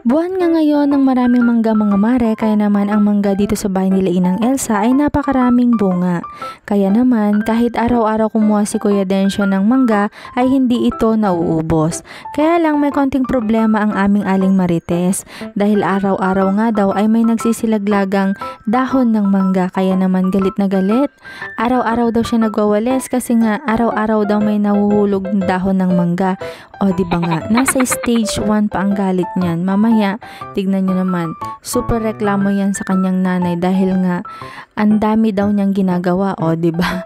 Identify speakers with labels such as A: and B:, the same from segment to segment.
A: Buwan nga ngayon ng maraming mangga mga mare, kaya naman ang mangga dito sa bahay nila Inang Elsa ay napakaraming bunga. Kaya naman kahit araw-araw kumuha si Kuya Densyo ng mangga ay hindi ito nauubos. Kaya lang may konting problema ang aming Aling Marites dahil araw-araw nga daw ay may nagsisilaglagang dahon ng mangga, kaya naman galit na galit. Araw-araw daw siya nagwawalis kasi nga araw-araw daw may nahuhulog ng dahon ng mangga. O di ba nga, nasa stage 1 pa ang galit niyan. Mamaya, tignan niyo naman, super reklamo yan sa kanyang nanay dahil nga ang dami daw niyang ginagawa, o di ba?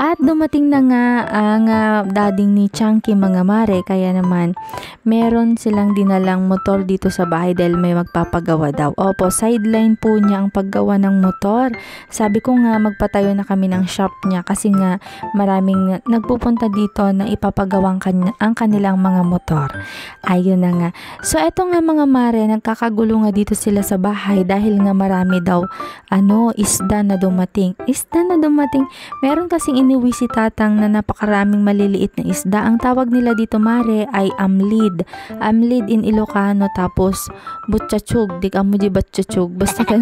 A: At dumating na nga ang dading ni Chunky mga mare, kaya naman meron silang dinalang motor dito sa bahay dahil may magpapagawa daw. Opo, sideline po niya ang paggawa ng motor. Sabi ko nga magpatayo na kami ng shop niya kasi nga maraming nagpupunta dito na ipapagawang ang kanilang mga motor. Ayun na nga. So eto nga mga mare, nagkakagulo nga dito sila sa bahay dahil nga marami daw isda na dumating. Isda na dumating. Meron kasing iniwi si tatang na napakaraming maliliit na isda. Ang tawag nila dito mare ay amlid. Amlid in Ilocano, tapos butchachug. Di ka mo di butchachug. Basta ka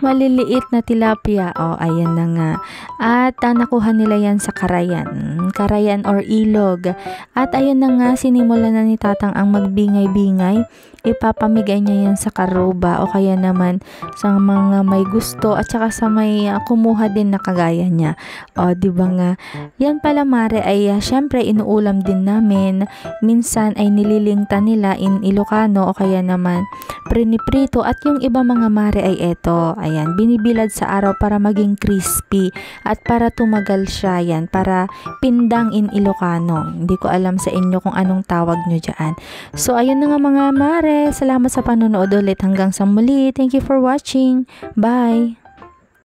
A: maliliit na tilapia. O, ayan na nga. At nakuha nila yan sa Karayan. Karayan or ilog. At ayun na nga, sinimulan na ni tatang ang magbingay-bingay. Ipapamigay niya yan sa karuba o kaya naman sa mga may gusto at saka sa may kumuha din na kagaya niya. O, di ba nga? Yan pala mare ay syempre inuulam din namin. Minsan ay nililingta nila in Ilocano o kaya naman priniprito, at yung iba mga mare ay eto. Ayan, binibilad sa araw para maging crispy at para tumagal siya, yan, para pindang in Ilocano. Hindi ko alam sa inyo kung anong tawag nyo dyan. So, ayun na nga mga mare. Salamat sa panonood ulit. Hanggang sa muli. Thank you for watching. Bye!